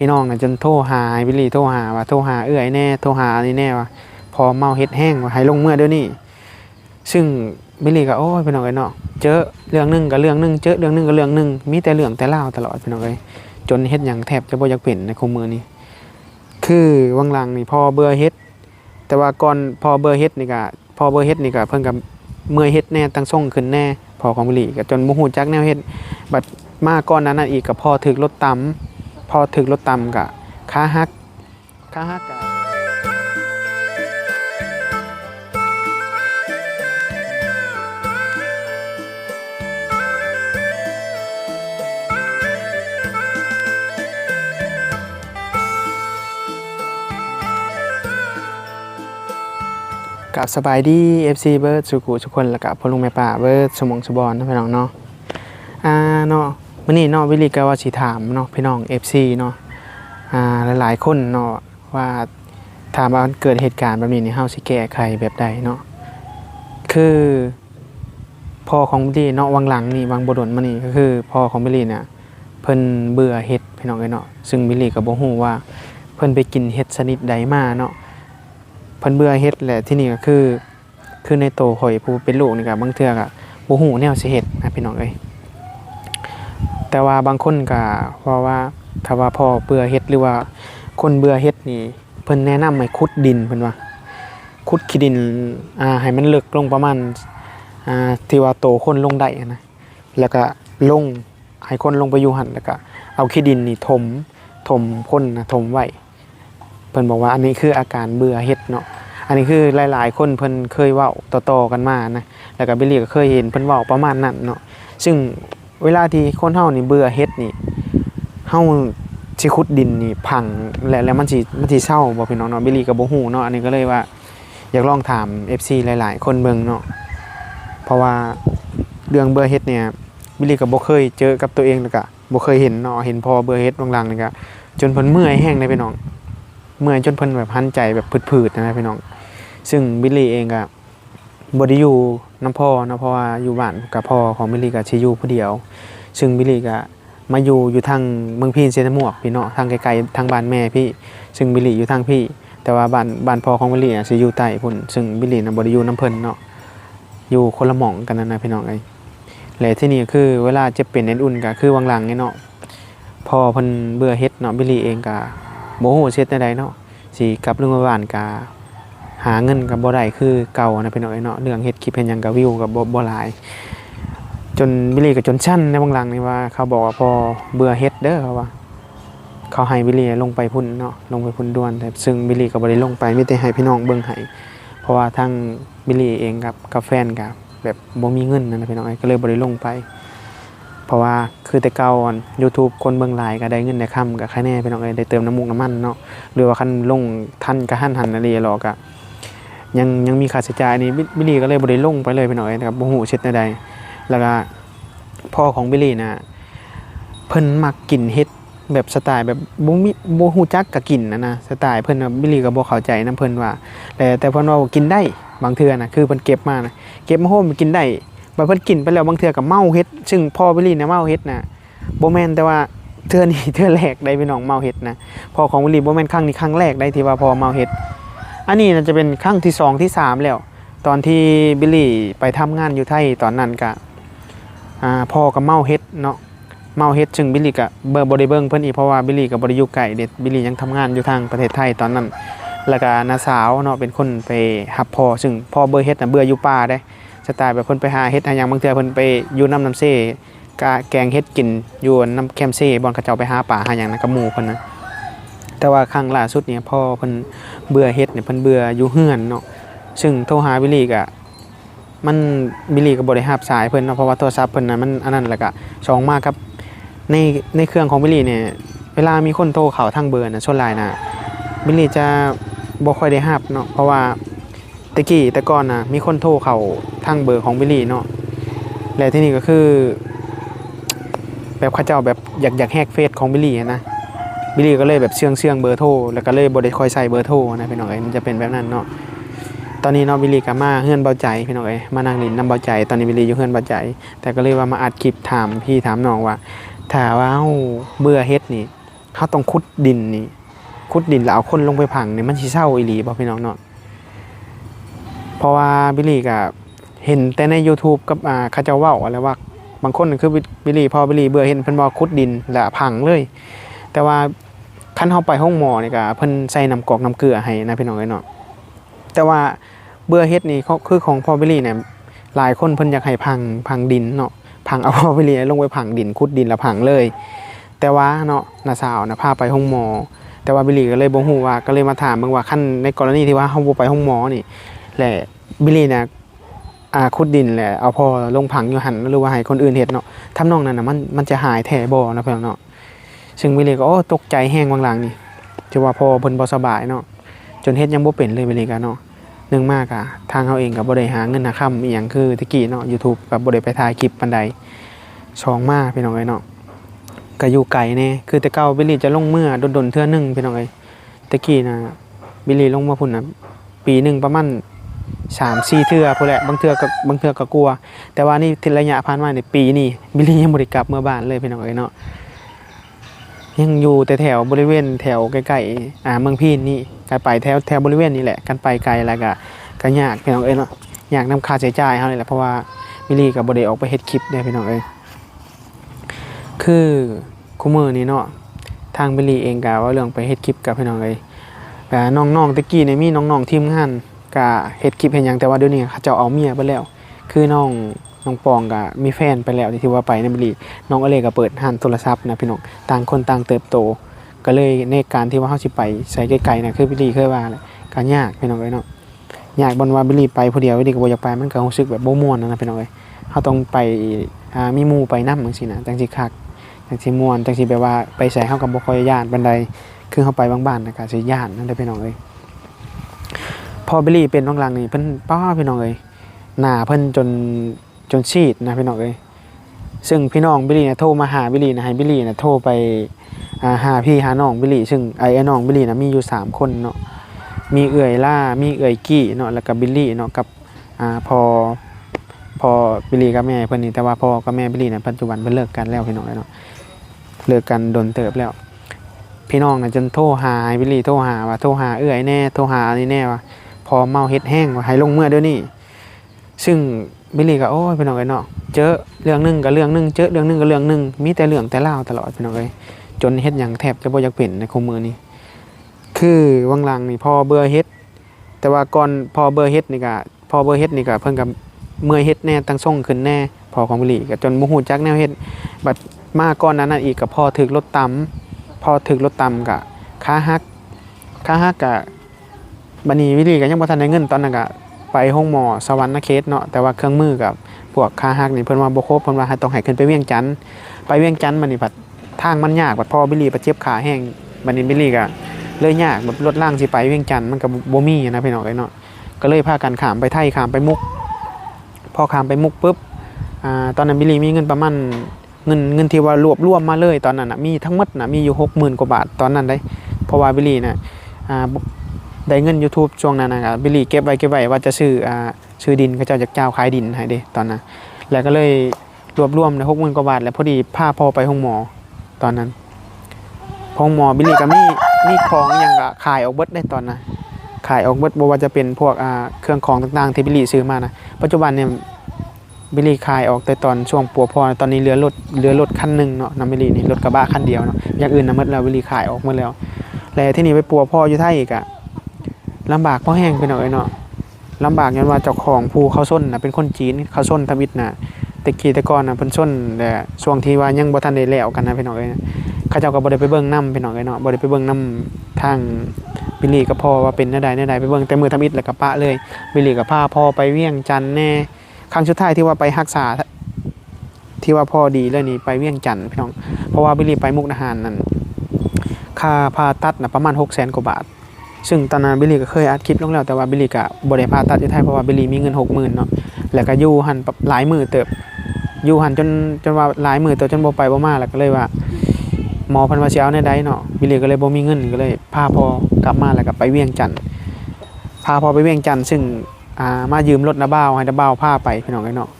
พี่น้องน่ะจนโทรหาบิลลี่โทรหาว่าโทรหาเอื้อยแน่โทรหานี่แน่ว่าพอเมาเฮ็ดแห้งว่าให้ลงเมื่อเดี๋ยวนี้ซึ่งบิลลี่ก็โอ้ยพี่น้องเอ้ยเนาะเจอเรื่องนึงก็เรื่องนึงเจอเรื่องนึงก็เรื่องนึงมีแต่เรื่องแต่ราวตลอดพี่น้องเอ้ยจนเฮ็ดหยังแทบจะบ่อยากเป็นในคุมื้อนี้คือวังหลังนี่พอเบื่อเฮ็ดแต่ว่าก่อนพอเบื่อเฮ็ดนี่ก็พอเบื่อเฮ็ดนี่ก็เพิ่นก็เมื่อยเฮ็ดแน่ตั้งส่งขึ้นแน่พอของบิลลี่ก็จนบ่ฮู้จักแนวเฮ็ดบัดมาก่อนนั้นน่ะอีกก็พอถึกรถตำพอถึกรถตำก็ขาหักก็กับสบายดี FC เบิร์ดสุขุทุกคนแล้วก็พ่อลุงแม่ป้าเบิร์ดสมองสบอนนะพี่น้องเนาะเนาะมื้อนี้เนาะวิลลี่ก็ว่าสิถามเนาะพี่น้อง FC เนาะหลายๆคนเนาะว่าถามว่าเกิดเหตุการณ์แบบนี้นี่เฮาสิแก้ไขแบบใดเนาะคือพ่อของบิลลี่เนาะวังหลังนี่วังบ่ดนมานี่ก็คือพ่อของบิลลี่เนี่ยเพิ่นเบื่อเห็ดพี่น้องเอ้ยเนาะซึ่งบิลลี่ก็บ่ฮู้ว่าเพิ่นไปกินเห็ดชนิดใดมาเนาะเพิ่นเบื่อเฮ็ดแหละที่นี่ก็คือในโตข่อยผู้เป็นลูกนี่ก็บางเทื่อก็บ่ฮู้แนวสิเฮ็ดนะพี่น้องเอ้ยแต่ว่าบางคนก็ว่าถ้าว่าพ่อเบื่อเฮ็ดหรือว่าคนเบื่อเฮ็ดนี่เพิ่นแนะนำให้ขุดดินเพิ่นว่าขุดขี้ดินให้มันลึกลงประมาณที่ว่าโตคนลงได้นะแล้วก็ลงให้คนลงไปอยู่หั่นแล้วก็เอาขี้ดินนี่ถมคนนะถมไว้เพิ่นบอกว่าอันนี้คืออาการเบื่อเฮ็ดเนาะอันนี้คือหลายๆคนเพิ่นเคยเว้าต่อๆกันมานะแล้วก็บิลลี่ก็เคยเห็นเพิ่นเว้าประมาณนั้นเนาะซึ่งเวลาที่คนเฮานี่เบื่อเฮ็ดนี่เฮาสิขุดดินนี่พังแล้วมันสิเศร้าบ่พี่น้องเนาะบิลลี่ก็บ่ฮู้เนาะอันนี้ก็เลยว่าอยากลองถาม FC หลายๆคนเบิ่งเนาะเพราะว่าเรื่องเบื่อเฮ็ดเนี่ยบิลลี่ก็บ่เคยเจอกับตัวเองแล้วก็บ่เคยเห็นเนาะเห็นพอเบื่อเฮ็ดบางหลังนี่ก็จนเพิ่นเมื่อยแห้งเลยพี่น้องเมื่อยจนเพิ่นแบบหันใจแบบผืดๆนะพี่น้องซึ่งบิลลี่เองก็บ่ได้อยู่น้ำพ่อนะเพราะว่าอยู่บ้านกับพ่อของบิลลี่ก็สิอยู่ผู้เดียวซึ่งบิลลี่ก็มาอยู่ทางเมืองพีนเซนต์หมวกพี่เนาะทางไกลๆทางบ้านแม่พี่ซึ่งบิลลี่อยู่ทางพี่แต่ว่าบ้านพ่อของบิลลี่สิอยู่ใต้พุ่นซึ่งบิลลี่น่ะบ่ได้อยู่น้ำเพิ่นเนาะอยู่คนละหม่องกันนะพี่น้องเอ้ยและที่นี่คือเวลาจะเป็นอุ่นก็คือวังหลังนี่เนาะพอเพิ่นเบื่อเฮ็ดเนาะบิลลี่เองก็บ่ฮู้เฮ็ดจังไดเนาะสิกลับโรงพยาบาลก็หาเงินก็บ่ได้คือเก่านะพี่น้องเอ้ยเนาะเรื่องเฮ็ดคลิปเฮ็ดหยังก็วิวก็บ่หลายจนบิลลี่ก็จนชั้นในบางหลังนี่ว่าเขาบอกว่าพอเบื่อเฮ็ดเด้อเขาว่าเขาให้บิลลี่ลงไปพุ่นเนาะลงไปพุ่นด่วนแต่ซึ่งบิลลี่ก็บ่ได้ลงไปมีแต่ให้พี่น้องเบิ่งให้เพราะว่าทางบิลลี่เองกับแฟนก็แบบบ่มีเงินนะพี่น้องก็เลยบ่ได้ลงไปเพราะว่าคือแต่เก่าYouTube คนเบิ่งหลายก็ได้เงินได้ค่ำก็แค่แน่พี่น้องได้เติมน้ำมูกน้ำมันเนาะหรือว่าคันลงทันก็หันอะไรหรอกก็ยังมีค่าใช้จ่ายนี่บิลลี่ก็เลยบ่ได้ลงไปเลยพี่น้องนะครับบ่ฮู้เช็ดใดแล้วก็พ่อของบิลลี่นะเพิ่นมักกินเฮ็ดแบบสไตล์แบบบ่ฮู้จักก็กินนะสไตล์เพิ่นบิลลี่ก็บ่เข้าใจนำเพิ่นว่าแต่เพิ่นว่ากินได้บางเทื่อนะคือเพิ่นเก็บมานะเก็บมาโฮมกินได้บางเพิ่นกินไปแล้วบางเทื่อก็เมาเฮ็ดซึ่งพ่อบิลลี่นะเมาเฮ็ดนะบ่แม่นแต่ว่าเทื่อนี้เทื่อแรกได้พี่น้องเมาเฮ็ดนะพ่อของบิลลี่บ่แม่นครั้งนี้ครั้งแรกได้ที่ว่าพ่อเมาเฮ็ดอันนี้น่าจะเป็นครั้งที่2ที่3แล้วตอนที่บิลลี่ไปทำงานอยู่ไทยตอนนั้นก็พ่อก็เมาเฮ็ดเนาะเมาเฮ็ดซึ่งบิลลี่ก็บ่ได้เบิ่งเพิ่นอีกเพราะว่าบิลลี่ก็บ่ได้อยู่ไกลเด็ดบิลลี่ยังทำงานอยู่ทางประเทศไทยตอนนั้นแล้วก็น้าสาวเนาะเป็นคนไปรับพ่อซึ่งพ่อเบื่อเฮ็ดน่ะเบื่ออยู่ป่าได้สไตล์แบบเพิ่นไปหาเฮ็ดหาหยังบางเทื่อเพิ่นไปอยู่น้ำเซ่กะแกงเฮ็ดกินอยู่น้ำแคมเซ่บ่อนเขาเจ้าไปหาป่าหาหยังนะกับหมู่เพิ่นนะแต่ว่าครั้งล่าสุดเนี่ยพ่อเพิ่นเบื่อเฮ็ดเนี่ยเพิ่นเบื่ออยู่เฮือนเนาะซึ่งโทรหาบิลลี่ก็มันบิลลี่ก็บ่ได้รับสายเพิ่นเนาะเพราะว่าโทรศัพท์เพิ่นน่ะมันอันนั้นแล้วก็ช่องมากครับในเครื่องของบิลลี่เนี่ยเวลามีคนโทรเข้าทางเบอร์น่ะส่วนหลายน่ะบิลลี่จะบ่ค่อยได้รับเนาะเพราะว่าแต่ก่อนน่ะมีคนโทรเข้าทางเบอร์ของบิลลี่เนาะและที่นี่ก็คือแบบเขาเจ้าแบบอยากแฮกเฟซของบิลลี่นะบิลลี่ก็เลยแบบเชื่องเบอร์โทรแล้วก็เลยบ่ได้ค่อยใส่เบอร์โทรนะพี่น้องเอ้ยมันจะเป็นแบบนั้นเนาะตอนนี้เนาะบิลลี่ก็มาเฮือนเบาใจพี่น้องเอ้ยมานั่งลิ้นนำเบาใจตอนนี้บิลลี่อยู่เฮือนเบาใจแต่ก็เลยว่ามาอัดคลิปถามพี่ถามน้องว่าถ้าว่าเบื่อเฮ็ดนี่ เขาต้องขุดดินนี่ขุดดินแล้วเอาคนลงไปผังนี่มันสิเศร้าอีหลีบ่พี่น้องเนาะเพราะว่าบิลลี่ก็เห็นแต่ใน YouTube กับเขาเจ้าเว้าอะไรว่าบางคนคือบิลลี่พอบิลลี่เบื่อเห็นเพิ่นบ่ขุดดินแล้วผังเลยแต่ว่าคันเฮาไปห้องหมอนี่ก็เพิ่นใส่น้ำกอกน้ำเกลือให้นะพี่น้องเอ้ยเนาะแต่ว่าเบื่อเฮ็ดนี่คือของพ่อบิลลี่เนี่ยหลายคนเพิ่นอยากให้พังดินเนาะพังเอาพ่อบิลลี่ลงไปผังดินขุดดินแล้วผังเลยแต่ว่าเนาะน้าสาวนะพาไปห้องหมอแต่ว่าบิลลี่ก็เลยบ่ฮู้ว่าก็เลยมาถามเบิ่งว่าคันในกรณีที่ว่าเฮาบ่ไปห้องหมอนี่แหละบิลลี่น่ะขุดดินแหละเอาพอลงผังอยู่หั่นหรือว่าให้คนอื่นเฮ็ดเนาะทำนองนั้นน่ะมันจะหายแท้บ่นะพี่น้องเนาะซึ่งบิลลี่ก็ตกใจแฮงบางหลังนี่ที่ว่าพอเพิ่นบ่สบายเนาะจนเฮ็ดยังบ่เป็นเลยบิลลี่ก็เนาะนึงมากอะทางเฮาเองก็บ่ได้หาเงินหาค่ำอีหยังคือตะกี้เนาะ YouTube ก็บ่ได้ไปถ่ายคลิปปานใดช่องมาพี่น้องเอ้ยเนาะก็อยู่ไกลแน่คือแต่เก่าบิลลี่จะลงเมื่อดนๆเทื่อนึงพี่น้องเอ้ยตะกี้น่ะบิลลี่ลงมาพุ่นน่ะปีนึงประมาณ3-4 เทื่อพุ่นแหละบางเทื่อก็กลัวแต่ว่านี่ทีระยะผ่านมาในปีนี้บิลลี่ยังบ่ได้กลับเมื่อบ้านเลยพี่น้องเอ้ยเนาะยังอยู่แต่แถวบริเวณแถวใกล้ๆเมืองพีนนี่ก็ไปแถวบริเวณนี้แหละกันไปไกลแล้วก็ยากพี่น้องเอ้ยเนาะอยากนำค่าใช้จ่ายเฮานี่แหละเพราะว่าบิลลี่ก็บ่ได้ออกไปเฮ็ดคลิปเด้พี่น้องเอ้ยคือคุมื้อนี้เนาะทางบิลลี่เองก็ว่าเรื่องไปเฮ็ดคลิปกับพี่น้องเอ้ยน้องๆตะกี้นี่มีน้องๆทีมงานก็เฮ็ดคลิปเฮ็ดหยังแต่ว่าเดี๋ยวนี้เขาเจ้าเอาเมียไปแล้วคือน้องปองก็มีแฟนไปแล้วที่ว่าไปในบิลลี่น้องอเล็กก็เปิดร้านโทรศัพท์นะพี่น้องต่างคนต่างเติบโตก็เลยในการที่ว่าเฮาสิไปใส่ไกลๆน่ะคือบิลลี่เคยว่าแหละก็ยากพี่น้องเอ้ยเนาะยากบ่ว่าบิลลี่ไปผู้เดียวบิลลี่ก็บ่อยากไปมันก็รู้สึกแบบบ่ม่วนนะพี่น้องเอ้ยเฮาต้องไปมีหมู่ไปนำจังซี่นะจังสิคักจังสิม่วนจังสิแบบว่าไปใส่เฮาก็บ่ค่อยย้านปานใดคือเฮาไปบางบ้านน่ะก็สิย้านนั่นเด้อพี่น้องเอ้ยพอบิลลี่เป็นบางหลังนี่เพิ่นป้าพี่น้องเอ้ยหน้าเพิ่นจนซีดนะพี่น้องเอ้ยซึ่งพี่น้องบิลลี่นะโทรมาหาบิลลี่นะให้บิลลี่นะโทรไปหาพี่หาน้องบิลลี่ซึ่งไอ้น้องบิลลี่นะมีอยู่3คนเนาะมีเอื่อยล่ามีเอื่อยกี้เนาะแล้วก็บิลลี่เนาะกับพอบิลลี่กับแม่เพิ่นนี่แต่ว่าพ่อกับแม่บิลลี่นะปัจจุบันเพิ่นเลิกกันแล้วพี่น้องเนาะเลิกกันโดนเติบแล้วพี่น้องน่ะจนโทรหาบิลลี่โทรหาว่าโทรหาเอื่อยแน่โทรหาอันนี้แน่ว่าพอเมาเฮ็ดแห้งว่าให้ลงเมื่อเดี๋ยวนี้ซึ่งบิลลี่ก็โอ้ยพี่น้องเอ้ยเนาะเจอเรื่องนึงกับเรื่องนึงเจอเรื่องนึงกับเรื่องนึงมีแต่เรื่องแต่เล่าตลอดพี่น้องเอ้ยจนเฮ็ดหยังแทบจะบ่อยากเป็นในคุมื้อนี้คือวังหลังนี่พอเบื่อเฮ็ดแต่ว่าก่อนพอเบื่อเฮ็ดนี่ก็เพิ่นก็เมื่อยเฮ็ดแน่ตั้งส่งขึ้นแน่พอของบิลลี่ก็จนบ่ฮู้จักแนวเฮ็ดบัดมาก่อนนั้นอีกก็พอถึกรถตำก็ขาหักก็บัดนี้บิลลี่ก็ยังบ่ทันได้เงินตอนนั้นก็ไปห้องหมอสวรรค์เขตเนาะแต่ว่าเครื่องมือกับพวกขาหักนี่เพิ่นว่าบ่ครบเพิ่นว่าให้ต้องให้ขึ้นไปเวียงจันทน์บัดนี้ผัดทางมันยากบัดพอบิลลี่ไปเจ็บขาแห้งบัดนี้บิลลี่ก็เลยยากบัดรถล่างสิไปเวียงจันทน์มันก็บ่มีนะพี่น้องเอ้ยเนาะก็เลยพากันข้ามไปไทยข้ามไปมุกพอข้ามไปมุกปุ๊บตอนนั้นบิลลี่มีเงินประมาณเงินที่ว่ารวมมาเลยตอนนั้นน่ะมีทั้งหมดน่ะมีอยู่ 60,000 กว่าบาทตอนนั้นได้เพราะว่าบิลลี่น่ะได้เงิน YouTube ช่วงนั้นนะครับบิลลี่เก็บไว้ว่าจะซื้อดินเขาเจ้าจากเจ้าขายดินให้เด้ตอนนั้นแล้วก็เลยรวมได้ 60,000 กว่าบาทแล้วพอดีพาพ่อไปห้องหมอตอนนั้นห้องหมอบิลลี่ก็มีของหยังก็ขายออกเบิดได้ตอนนั้นขายออกเบิดบ่ว่าจะเป็นพวกเครื่องของต่างๆที่บิลลี่ซื้อมานะปัจจุบันเนี่ยบิลลี่ขายออกแต่ตอนช่วงปัวพ่อตอนนี้เหลือรถคันนึงเนาะนำบิลลี่นี่รถกระบะคันเดียวเนาะอย่างอื่นน่ะหมดแล้วบิลลี่ขายออกหมดแล้วที่นี่ไปปัวพ่ออยู่ไทยอีกอะลำบากเพราะแห้งไปหน่อยเนาะลำบากยันว่าเจ้าของภูเขาส้นนะเป็นคนจีนเขาส้นทวิตนะแต่ก่อนนะเพิ่นส้นแต่ช่วงที่ว่ายังบ่ทันได้แล้วกันนะพี่น้องเอ้ยเขาเจ้าก็บ่ได้ไปเบิ่งนำพี่น้องเอ้ยเนาะบ่ได้ไปเบิ่งนำทางบิลลี่กับพ่อว่าเป็นแนวใดไปเบิ่งแต่มือทำอิฐแล้วก็ปะเลยบิลลี่กับพาพ่อไปเวียงจันทน์แน่ครั้งสุดท้ายที่ว่าไปรักษาที่ว่าพ่อดีเลยนี่ไปเวียงจันทน์พี่น้องเพราะว่าบิลลี่ไปมุกดาหารนั่นค่าผ่าตัดน่ะประมาณ 600,000 กว่าบาทซึ่งตอนนั้นบิลลี่ก็เคยอัดคลิปลงแล้วแต่ว่าบิลลี่ก็บ่ได้ผ่าตัดอยู่ไทยเพราะว่าบิลลี่มีเงิน 60,000 เนาะแล้วก็อยู่หันหลายมื้อเติบอยู่หันจนว่าหลายมื้อเติบจนบ่ไปบ่มาแล้วก็เลยว่าหมอเพิ่นว่าสิเอาแนวใดเนาะบิลลี่ก็เลยบ่มีเงินก็เลยพาพ่อกลับมาแล้วก็ไปเวียงจันทน์พาพ่อไปเวียงจันทน์ซึ่งมายืมรถน้าบ่าวให้น้าบ่าวพาไปพี่น้องเนาะ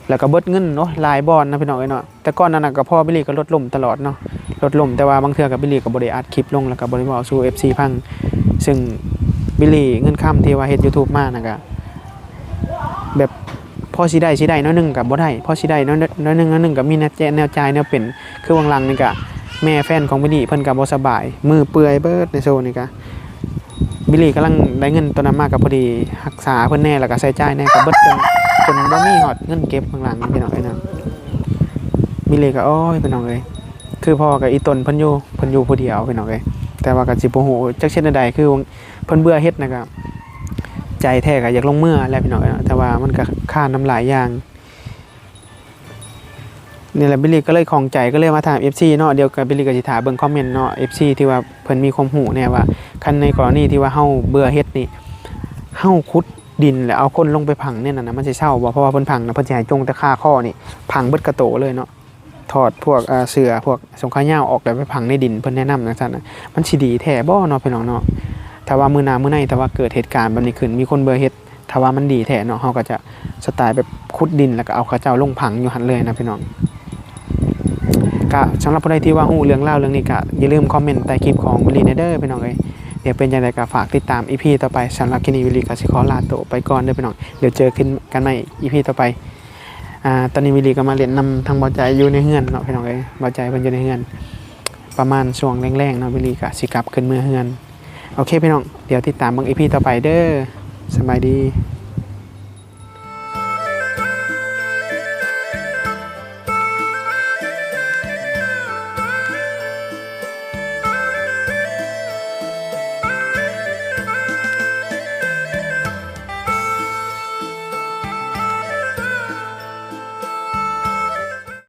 แล้วก็เบิดเงินเนาะหลายบอนนะพี่น้องเอ้ยเนาะแต่ก่อนนั้นน่ะก็พ่อบิลลี่ก็ลดล่มตลอดเนาะลดล่มแต่ว่าบางเทื่อก็บิลลี่ก็บ่ได้อัดคลิปลงแล้วก็บ่ได้เว้าสู่ FC พังซึ่งบิลลี่เงินค่ำที่ว่าเฮ็ด YouTube มาน่ะก็แบบพอสิได้น้อยหนึงก็บ่ได้พอสิได้น้อยหนึงก็มีแนวจ่ายแนวเป็นคือวางหลังนี่ก็แม่แฟนของบิลลี่เพิ่นก็บ่สบายมือเปื่อยเบิดในโซนนี่ก็บิลลี่กำลังได้เงินตัวนั้นมาก็พอดีรักษาเพิ่นแน่แล้วก็ใช้จ่ายแน่ก็เบิดจนบ่มีฮอดเงินเก็บข้างหลังพี่น้องเอ้ยนะบิลลี่ก็โอ้ยพี่น้องเอ้ยคือพ่อกับอีตนเพิ่นอยู่ผู้เดียวพี่น้องเอ้ยแต่ว่าก็สิบ่ฮู้จักเช่นใดคือเพิ่นเบื่อเฮ็ดนะครับใจแท้ก็อยากลงมือแล้วพี่น้องเอ้ยแต่ว่ามันก็ค่าน้ำหลายอย่างนี่แหละบิลลี่ก็เลยของใจก็เลยมาถาม FC เนาะเดี๋ยวกับบิลลี่ก็สิถามเบิ่งคอมเมนต์เนาะ FC ที่ว่าเพิ่นมีความรู้แน่ว่าคันในกรณีที่ว่าเฮาเบื่อเฮ็ดนี่เฮาขุดดินแล้วเอาคนลงไปพังเนี่ยน่ะมันสิเศร้าบ่เพราะว่าเพิ่นพังน่ะเพิ่นสิให้จงแต่ค่าข้อนี่พังเบิดกระโตเลยเนาะถอดพวกเสื้อพวกสงขายาวออกแล้วไปพังในดินเพิ่นแนะนำจังซั่นน่ะมันสิดีแท้บ่เนาะพี่น้องเนาะถ้าว่ามื้อหน้ามื้อในถ้าว่าเกิดเหตุการณ์แบบนี้ขึ้นมีคนเบื่อเฮ็ดถ้าว่ามันดีแท้เนาะเฮาก็จะสไตล์แบบขุดดินแล้วก็เอาเขาเจ้าลงพังอยู่หั่นเลยนะพี่น้องก็สำหรับผู้ใดที่ว่าฮู้เรื่องเล่าเรื่องนี้ก็อย่าลืมคอมเมนต์ใต้คลิปของวิลลี่เด้อพี่น้องเอ้ยเดี๋ยวเป็นจังไดก็ฝากติดตาม EP ต่อไปสำหรับคลิปนี้วิลลี่ก็สิขอลาโตไปก่อนเด้อพี่น้องเดี๋ยวเจอกันใหม่ EP ต่อไปตอนนี้วิลลี่ก็มาเล่นนำทางบ่ใจอยู่ในเฮือนเนาะพี่น้องเอ้ยบ่ใจเพิ่นอยู่ในเฮือนประมาณช่วงแรงๆเนาะวิลลี่ก็สิกลับขึ้นเมื่อเฮือนโอเคพี่น้องเดี๋ยวติดตามเบิ่ง EP ต่อไปเด้อสบายดี